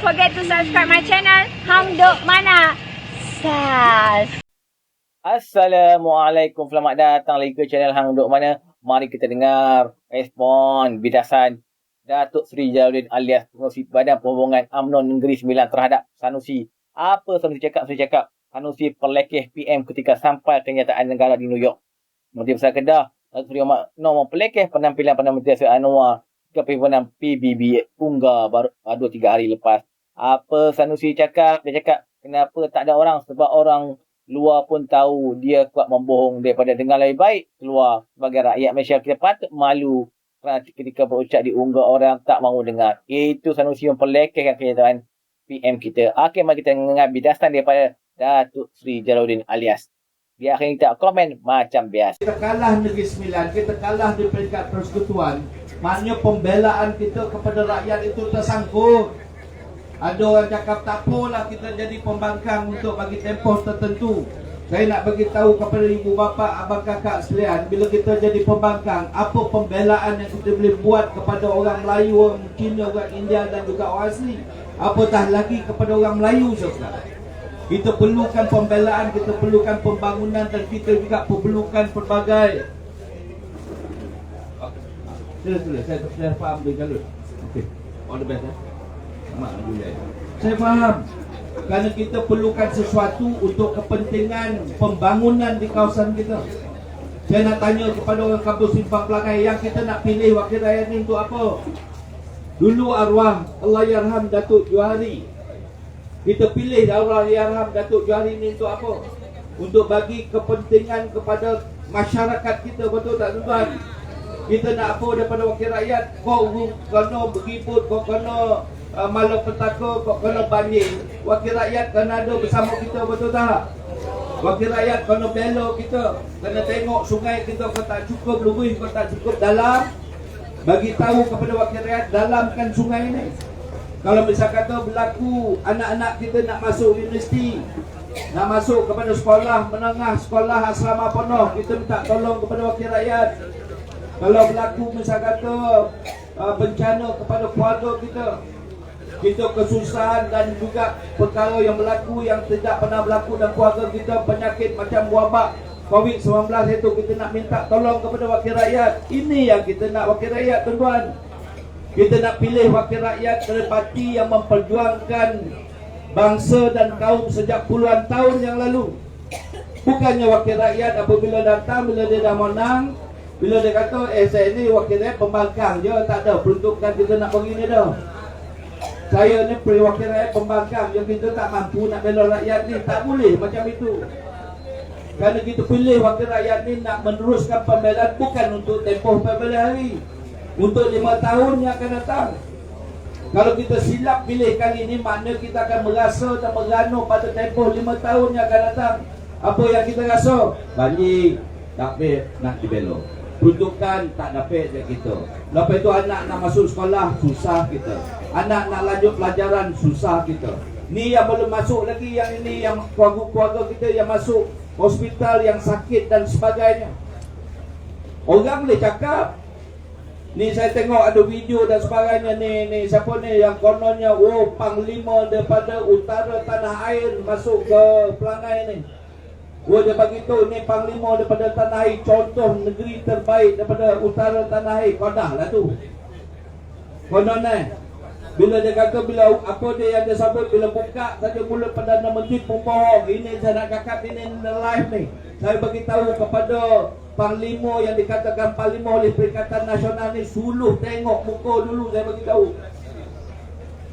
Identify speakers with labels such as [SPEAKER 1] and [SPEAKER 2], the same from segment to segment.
[SPEAKER 1] forget to subscribe my channel Hang Duk Mana. Sas.
[SPEAKER 2] Assalamualaikum, selamat datang lagi ke channel Hang Duk Mana. Mari kita dengar respon bidasan Datuk Seri Jalaluddin alias Pengerusi Badan Perhubungan UMNO Negeri Sembilan terhadap Sanusi. Apa Sanusi cakap? Sanusi perlekeh PM ketika sampai kenyataan negara di New York. Menteri Besar Kedah Datuk Seri UMNO memperlekeh penampilan Perdana Menteri Seri Anwar ke perhimpunan PBB Unggar baru 2-3 hari lepas. Apa Sanusi cakap? Dia cakap kenapa tak ada orang, sebab orang luar pun tahu dia kuat membohong daripada dengar lebih baik keluar. Sebagai rakyat Malaysia, kita patut malu kerana ketika berucap di Unggar orang tak mahu dengar. Itu Sanusi memperlekehkan kenyataan PM kita. Akhir mari kita dengar bidasan daripada Datuk Seri Jalaluddin alias. Di akhir kita komen macam biasa.
[SPEAKER 3] Kita kalah Negeri Sembilan, kita kalah di peringkat persekutuan. Maknanya pembelaan kita kepada rakyat itu tersangkut. Ada orang cakap tak apalah kita jadi pembangkang untuk bagi tempoh tertentu. Saya nak bagi tahu kepada ibu bapa, abang kakak sekalian, bila kita jadi pembangkang, apa pembelaan yang kita boleh buat kepada orang Melayu, orang Cina, orang India dan juga orang asli. Apatah lagi kepada orang Melayu saudara. Kita perlukan pembelaan, kita perlukan pembangunan dan kita juga perlukan pelbagai. Saya faham dia Jalud. Okey. All the best. Saya faham. Kerana kita perlukan sesuatu untuk kepentingan pembangunan di kawasan kita. Saya nak tanya kepada orang kampus Simpang Pelangai, yang kita nak pilih wakil rakyat ni untuk apa? Dulu arwah Allahyarham Datuk Johari, kita pilih Allahyarham Datuk Johari ni untuk apa? Untuk bagi kepentingan kepada masyarakat kita, betul tak tuan? Kita nak apa daripada wakil rakyat? Kau kena beribut, kau kena malapetaka, kau kena banjir. Wakil rakyat kena ada bersama kita, betul tak? Wakil rakyat kena bela kita, kena tengok sungai kita kau tak cukup luas, kau tak cukup dalam. Bagi tahu kepada wakil rakyat, dalamkan sungai ni. Kalau misal kata berlaku anak-anak kita nak masuk universiti, nak masuk kepada sekolah menengah, sekolah asrama penuh, kita minta tolong kepada wakil rakyat. Kalau berlaku misal kata bencana kepada keluarga kita kesusahan dan juga perkara yang berlaku yang tidak pernah berlaku dalam keluarga kita, penyakit macam wabak COVID-19 itu, kita nak minta tolong kepada wakil rakyat. Ini yang kita nak, wakil rakyat tuan-tuan. Kita nak pilih wakil rakyat dari parti yang memperjuangkan bangsa dan kaum sejak puluhan tahun yang lalu. Bukannya wakil rakyat apabila datang, bila dia dah menang, bila dia kata, saya ni wakil rakyat pembangkang je, tak ada peruntukan kita nak begini dah. Saya ni wakil rakyat pembangkang je, kita tak mampu nak bela rakyat ni. Tak boleh macam itu. Kerana kita pilih wakil rakyat ni nak meneruskan pembelaan, bukan untuk tempoh 14 hari, untuk 5 tahun yang akan datang. Kalau kita silap pilih kali ini, makna kita akan merasa dan merano pada tempoh 5 tahun yang akan datang. Apa yang kita rasa? Banjir, tak boleh nak dibela. Peruntukan tak dapat dekat kita. Lepas itu anak nak masuk sekolah, susah kita. Anak nak lanjut pelajaran, susah kita. Ni yang belum masuk lagi, yang ini yang keluarga kita yang masuk hospital, yang sakit dan sebagainya. Orang boleh cakap. Ni saya tengok ada video dan sebagainya ni siapa ni yang kononnya panglima daripada utara tanah air masuk ke Pelangai ni. Dia bagi tahu ni panglima daripada tanah air, contoh negeri terbaik daripada utara tanah air. Kodah lah tu. Konon bila dia kata, bila apa dia yang dia sebut, bila buka saja mulut Perdana Menteri pembohong. Ini saya nak cakap, ini live ni. Saya bagi tahu kepada panglima yang dikatakan panglima oleh Perikatan Nasional ni, suluh tengok muka dulu. Saya bagi tahu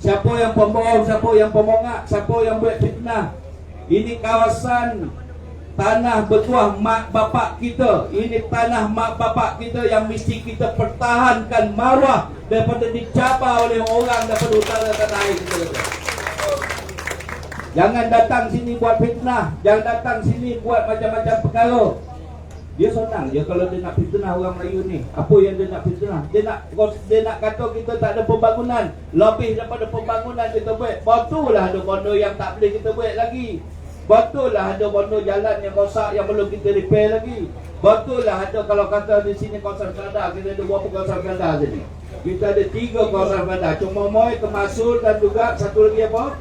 [SPEAKER 3] siapa yang pembohong, siapa yang pemongak, siapa yang buat fitnah. Ini kawasan tanah bertuah mak bapak kita. Ini tanah mak bapak kita yang mesti kita pertahankan maruah daripada dicabar oleh orang daripada utara tanah air kita. Jangan datang sini buat fitnah, jangan datang sini buat macam-macam perkara. Dia senang je kalau dia nak fitnah orang Melayu ni. Apa yang dia nak fitnah? Dia nak kata kita tak ada pembangunan. Lebih daripada pembangunan kita buat. Betul lah ada benda yang tak boleh kita buat lagi. Betul lah ada benda jalan yang rosak yang belum kita repair lagi. Betul lah ada, kalau kata di sini kawasan Kelantan, kita ada berapa kawasan Kelantan tadi. Kita ada 3 kawasan bandar, Comomoy, Kemasul dan juga satu lagi apa?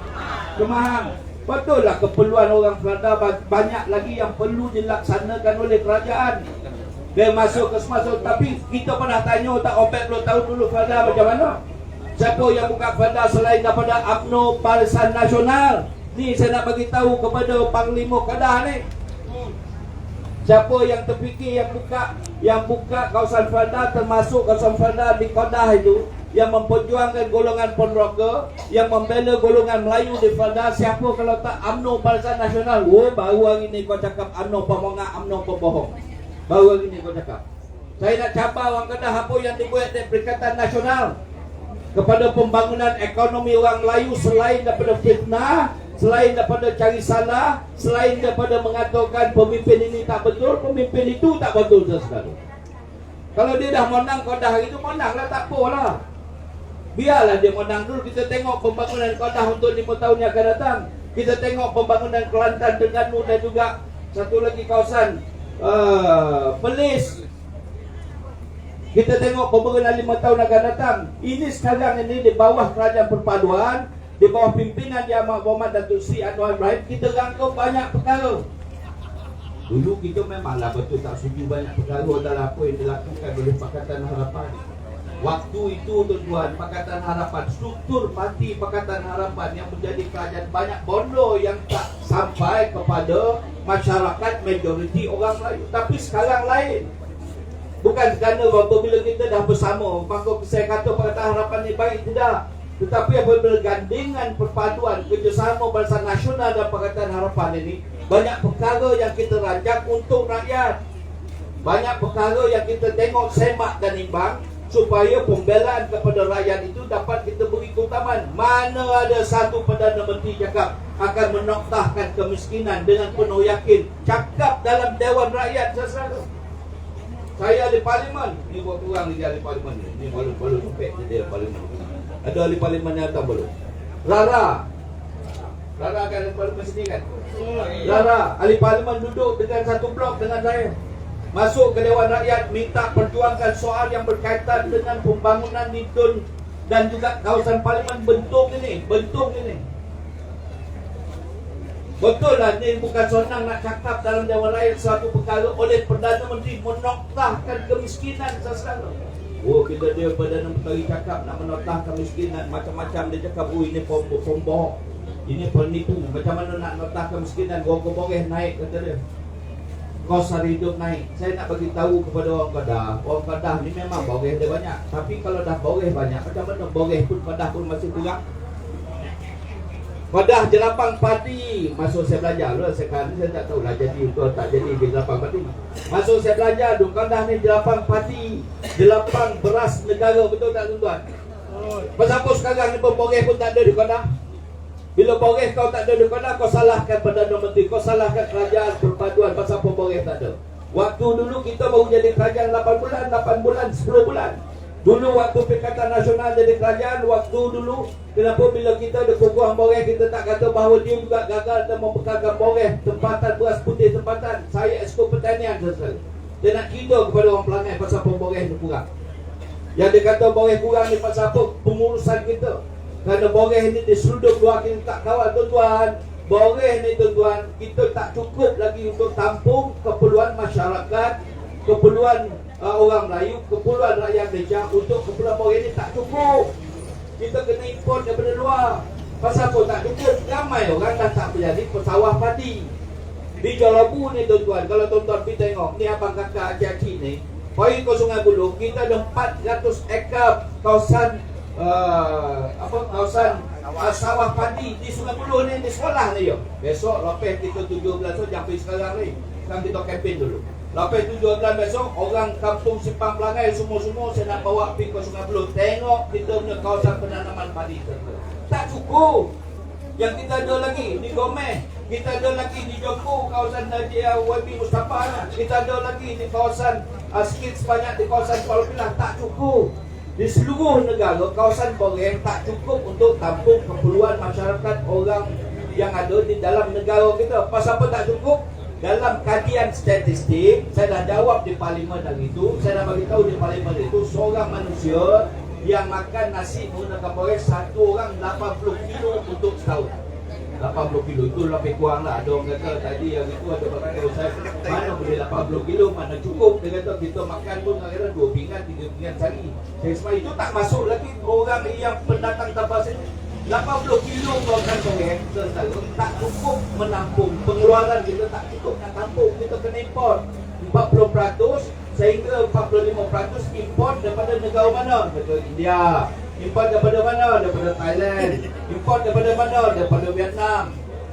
[SPEAKER 3] Kemahang. Betul lah keperluan orang Kelantan banyak lagi yang perlu dilaksanakan oleh kerajaan. Dia masuk ke semasuk. Tapi kita pernah tanya tak Opek 10 tahun dulu Kelantan macam mana? Siapa yang buka Kelantan selain daripada UMNO Barisan Nasional? Ni saya nak bagi tahu kepada Panglima Kedah ni. Siapa yang terfikir yang buka kawasan Kelantan, termasuk kawasan Kelantan di Kedah itu, yang memperjuangkan golongan Ponorogo, yang membela golongan Melayu di Kelantan, siapa kalau tak UMNO Barisan Nasional? Oh, baru hari ni kau cakap UMNO pemongak, UMNO pembohong. Baru hari ni kau cakap. Saya nak cabar orang Kedah apa yang dibuat di Perikatan Nasional kepada pembangunan ekonomi orang Melayu, selain daripada fitnah, selain daripada cari salah, selain daripada mengatakan pemimpin ini tak betul, pemimpin itu tak betul sekarang. Kalau dia dah menang Kedah hari itu, menanglah, tak apalah. Biarlah dia menang dulu. Kita tengok pembangunan Kedah untuk 5 tahun yang akan datang. Kita tengok pembangunan Kelantan, Terengganu dan juga satu lagi kawasan Perlis. Kita tengok pembangunan 5 tahun akan datang. Ini sekarang ini di bawah kerajaan perpaduan, di bawah pimpinan Yang Amat Berhormat Datuk Seri Anwar Ibrahim, kita rangkum banyak perkara. Dulu kita memanglah betul tak setuju banyak perkara adalah apa yang dilakukan oleh Pakatan Harapan. Waktu itu tuan-tuan, Pakatan Harapan, struktur parti Pakatan Harapan yang menjadi kerajaan, banyak bondo yang tak sampai kepada masyarakat majoriti orang Melayu. Tapi sekarang lain. Bukan kerana apabila kita dah bersama, maka saya kata Pakatan Harapan ni baik, tidak. Tetapi apabila gandingan perpaduan kerjasama Barisan Nasional dan Pakatan Harapan ini, banyak perkara yang kita rancang untuk rakyat. Banyak perkara yang kita tengok semak dan imbang supaya pembelaan kepada rakyat itu dapat kita beri keutamaan. Mana ada satu Perdana Menteri cakap akan menoktahkan kemiskinan dengan penuh yakin. Cakap dalam Dewan Rakyat sesuatu. Saya di Parlimen. Ni buat kurang ni di Parlimen ni. Ni baru sampai dia Parlimen. Ada ahli Parlimen yang datang belum? Rara kan ahli Parlimen sini kan? Rara, ahli Parlimen duduk dengan satu blok dengan saya. Masuk ke Dewan Rakyat, minta perjuangkan soal yang berkaitan dengan pembangunan Nidun dan juga kawasan Parlimen Bentung ini. Betul lah, ni bukan senang nak cakap dalam Dewan Rakyat suatu perkara oleh Perdana Menteri menoktahkan kemiskinan sesuatu. Oh, kita dia Perdana Menteri cakap nak menoktahkan kemiskinan, macam-macam dia cakap, oh ini pembohong, ini penipu. Macam mana nak noktahkan kemiskinan? Boreh naik, kata dia. Kos hari hidup naik. Saya nak bagi tahu kepada orang Kedah. Orang Kedah ni memang boreh dia banyak. Tapi kalau dah boreh banyak, macam mana boreh pun Kedah pun masih kurang. Kedah jelapang padi. Masuk saya belajar dulu. Sekarang saya tak tahulah jadi atau tak jadi di jelapang padi. Masuk saya belajar dulu. Kedah ni jelapang padi, jelapang beras negara. Betul tak tuan-tuan? Pasal apa sekarang ni boreh pun tak ada di Kedah? Bila boreh kau tak ada di Kedah, kau salahkan Perdana Menteri, kau salahkan kerajaan perpaduan pasal apa boreh tak ada. Waktu dulu kita baru jadi kerajaan 8 bulan, 10 bulan. Dulu waktu Perikatan Nasional jadi kerajaan, waktu dulu kenapa bila kita ada kukuhan boreh, kita tak kata bahawa dia juga gagal dan membekalkan boreh, tempatan beras putih tempatan. Saya Exco Pertanian sesuatu. Dia nak cerita kepada orang Pelangai pasal apa boreh ni kurang. Yang dia kata boreh kurang ni pasal apa? Pengurusan kita. Kerana boreh ni diseruduk luar, kita tak kawal tuan-tuan. Boreh ni tuan-tuan, kita tak cukup lagi untuk tampung keperluan masyarakat, keperluan orang Melayu, keperluan rakyat Malaysia. Untuk keperluan boreh ni tak cukup. Kita kena import daripada luar. Pasal apa tak cukup? Ramai orang dah tak menjadi pesawah padi. Di Jalabu ni tuan-tuan, kalau tuan-tuan pergi tengok, ni abang kakak acik-acik ni, pergi ke Sungai Buloh, kita ada 400 ekar kawasan kawasan sawah padi di Sungai Buloh ni, di sekolah ni yo. Besok lepas kita 17 so sampai sekarang ni. Sekarang kita kempen dulu. Lepas 17 besok orang kampung Simpang Pelangai semua-semua saya nak bawa pergi ke Sungai Buloh. Tengok kita punya kawasan penanaman padi. Tak cukup. Yang kita ada lagi di Gomeh, kita ada lagi di Joko, kawasan Najib YB Mustafa. Kita ada lagi di kawasan sikit sebanyak di kawasan Kuala Pilah. Tak cukup. Di seluruh negara, kawasan boreh tak cukup untuk tampung keperluan masyarakat orang yang ada di dalam negara kita. Pasal apa tak cukup? Dalam kajian statistik, saya dah jawab di Parlimen hari itu, saya dah bagi tahu di Parlimen itu, seorang manusia yang makan nasi menggunakan boreh satu orang 80 kilo untuk setahun. 80 kilo itu lebih kurang lah. Ada orang kata tadi yang itu ada berkata saya mana boleh 80 kilo, mana cukup. Dia kata kita makan pun kadang-kadang 2 pinggan 3 pinggan sehari. Sebab itu tak masuk lagi orang yang pendatang tanpa sini. 80 kilo makan boreh tak cukup menampung pengeluaran kita, tak cukup nak tampung. Kita kena import 40% sehingga 45% import daripada negara mana? Daripada India. Import daripada mana? Daripada Thailand. Import daripada mana? Daripada Vietnam.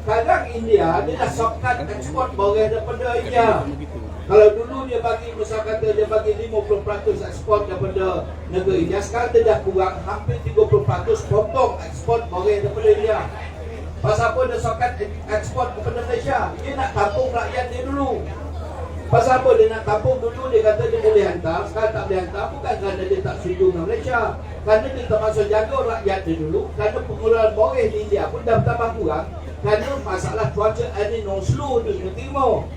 [SPEAKER 3] Sekarang India dia dah shortcut ekspor boreh daripada India. Kalau dulu dia bagi, misal kata dia bagi 50% ekspor daripada negara India, sekarang dia dah kurang hampir 30% potong ekspor boreh daripada India. Pasal apa dia shortcut ekspor kepada Malaysia? Dia nak tampung rakyat dia dulu. Pasal apa dia nak tampung dulu, dia kata dia boleh hantar, sekarang tak boleh hantar, bukan kerana dia tak setuju dengan Malaysia, kerana dia terpaksa jaga rakyat dia dulu, kerana pengeluaran boreh di India pun dah bertambah kurang, kerana masalah cuaca El Nino seluruh dunia timur,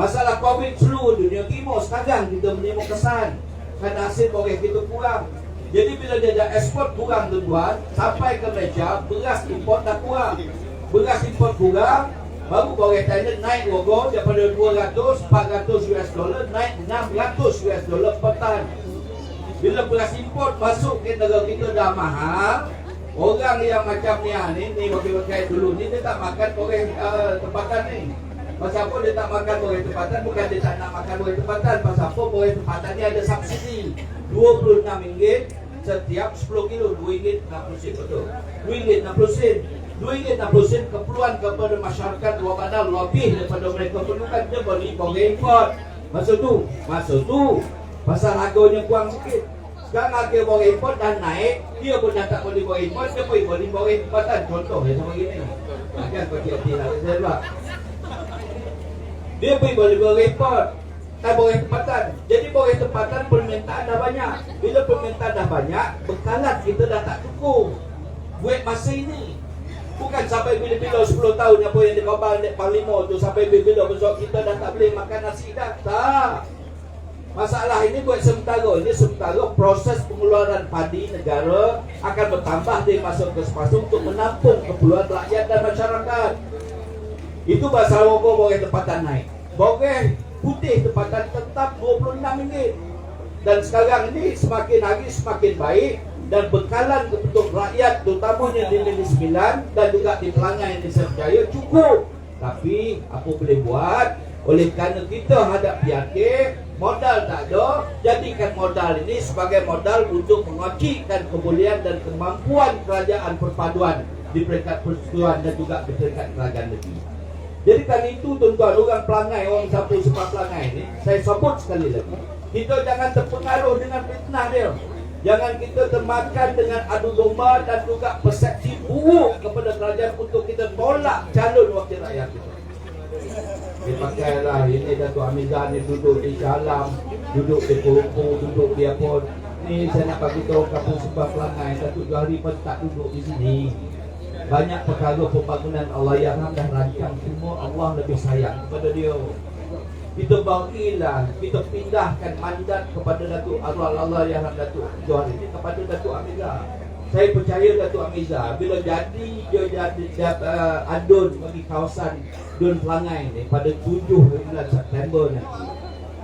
[SPEAKER 3] masalah COVID seluruh dunia timur. Sekarang kita menerima kesan kerana hasil boreh kita kurang. Jadi bila dia dah ekspor kurang tuan-tuan, sampai ke Malaysia, beras import dah kurang. Beras import kurang, baru boreh Thailand naik rogo daripada 400 US dollar naik 600 US dollar per tan. Bila beras import masuk ke negara kita dah mahal, orang yang macam ni wakil-wakil dulu ni dia tak makan boreh tempatan ni. Pasal apa dia tak makan boreh tempatan? Bukan dia tak nak makan boreh tempatan. Pasal apa boreh tempatan ni ada subsidi RM26 setiap 10 kilo, RM2.60 betul. RM2.60 RM2.60 keperluan kepada masyarakat luar bandar lebih daripada mereka perlukan. Dia beli boreh import. Masa tu pasal harganya kurang sikit. Sekarang harga boreh import dah naik, dia pun dah tak boleh boreh import, dia boleh beli boreh tempatan. Contoh dia sama gini. Kan kau hati lah saya buat. Dia pergi beli boreh import, boreh tempatan. Jadi boreh tempatan permintaan dah banyak. Bila permintaan dah banyak, bekalan kita dah tak cukup buat masa ini. Bukan sampai bila-bila 10 tahun apa yang dikhabar di Parlimen tu, sampai bila-bila besok kita dah tak boleh makan nasi dah. Tak. Masalah ini buat sementara. Ini sementara proses pengeluaran padi negara akan bertambah dari masa ke semasa untuk menampung keperluan rakyat dan masyarakat. Itu pasal boreh tempatan naik. Boreh putih tempatan tetap RM26. Dan sekarang ini semakin hari semakin baik, dan bekalan untuk rakyat terutamanya di Negeri Sembilan dan juga di Pelangai di Serjaya cukup. Tapi apa boleh buat? Oleh kerana kita hadap PRK, modal tak ada, jadikan modal ini sebagai modal untuk mengocikkan kebolehan dan kemampuan kerajaan perpaduan di peringkat persekutuan dan juga di peringkat kerajaan negeri. Jadi kerana itu tuan-tuan, orang Pelangai, orang Sapu Sepah Pelangai ini, saya sebut sekali lagi, kita jangan terpengaruh dengan fitnah dia. Jangan kita termakan dengan adu domba dan juga persepsi buruk kepada kerajaan untuk kita tolak calon wakil rakyat kita. Dipakailah ini Datuk Hamizah ni duduk di Shah, duduk di Purumpu, duduk di apa. Ni saya nak bagi tahu Kampung Sepah Pelangai, Datuk Johari pun tak duduk di sini. Banyak perkara pembangunan Allahyarham dah rancang semua, Allah lebih sayang kepada dia. Kita berilah, kita pindahkan mandat kepada Datuk Allahyarham Datuk Johari ini kepada Datuk Hamizah. Saya percaya Datuk Hamizah bila jadi dia adun bagi kawasan Dun Pelangai ni pada 7 bulan September nanti,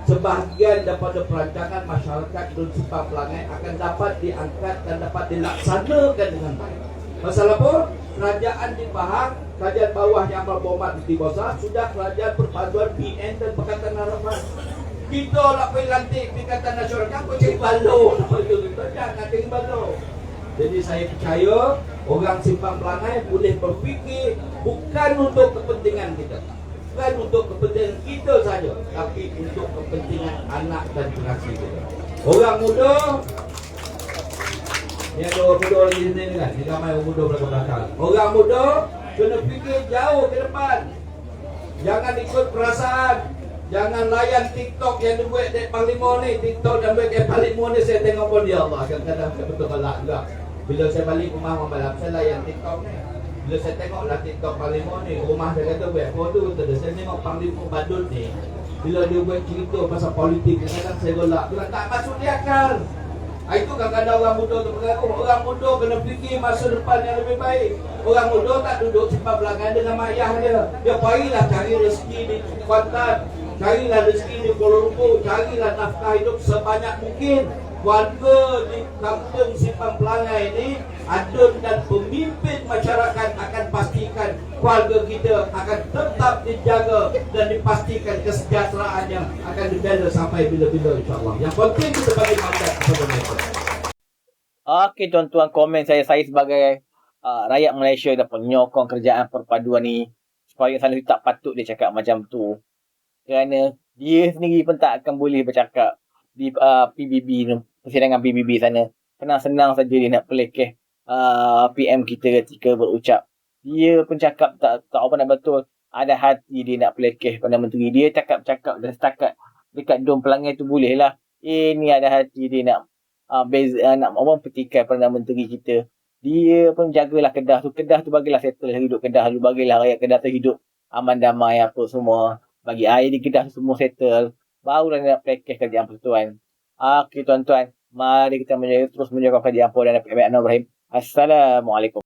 [SPEAKER 3] sebahagian daripada perancangan masyarakat Dun Sepah Pelangai akan dapat diangkat dan dapat dilaksanakan dengan baik. Pasal apa? Kerajaan di Pahang, kerajaan bawah yang Amal Berhormat Menteri Besar, sudah kerajaan perpaduan PN dan Pakatan Harapan. Kita nak pergi lantik Pakatan Nasional, kan kau cari balok. Jangan cari balok. Jadi saya percaya orang Simpang Pelangai boleh berfikir bukan untuk kepentingan kita, bukan untuk kepentingan kita saja, tapi untuk kepentingan anak dan generasi kita. Orang muda, ni ada orang muda lagi sini kan, ni ramai orang muda belakang. Orang muda kena fikir jauh ke depan. Jangan ikut perasaan. Jangan layan TikTok yang dibuat di Parlimen ni. TikTok yang dibuat di Parlimen ni saya tengok pun dia Allah. Kadang-kadang saya betul balak juga. Bila saya balik rumah orang malam, saya layan TikTok ni. Bila saya tengoklah TikTok Parlimen ni, rumah saya kata buat foto tu. Saya tengok Parlimen Badut ni. Bila dia buat cerita pasal politik, kadang-kadang saya golak. Dia tak masuk di akal. Itu kadang-kadang orang muda tu berlaku. Orang muda kena fikir masa depan yang lebih baik. Orang muda tak duduk simpan belakang dengan mak ayah dia. Dia payahlah cari rezeki di Kuantan, carilah rezeki di Kuala Lumpur, carilah nafkah hidup sebanyak mungkin. Warga di kampung Simpang Pelangai ini, adun dan pemimpin masyarakat akan pastikan keluarga kita akan tetap dijaga dan dipastikan kesejahteraannya akan dibela sampai bila-bila, insyaAllah. Yang penting kita bagi mandat kepada mereka.
[SPEAKER 2] Okey tuan-tuan, komen saya sebagai rakyat Malaysia dan penyokong kerajaan perpaduan ni, supaya Sanusi tak patut dia cakap macam tu. Kerana dia sendiri pun tak akan boleh bercakap di PBB ni, persidangan PBB sana. Senang-senang saja dia nak pelekeh PM kita ketika berucap. Dia pun cakap tak apa nak betul. Ada hati dia nak pelekeh Perdana Menteri. Dia cakap-cakap dan setakat dekat Dom Pelangai tu boleh lah. Ini ada hati dia nak nak orang petikai Perdana Menteri kita. Dia pun jagalah Kedah tu. Kedah tu bagilah settle hidup Kedah dulu. Bagilah rakyat Kedah tu hidup aman damai apa semua. Bagi air di Kedah semua settle. Barulah nak pelekeh kerajaan persekutuan. Okey tuan-tuan. Mari kita terus menyokong kerajaan Puan dan Datuk Ibrahim. Assalamualaikum.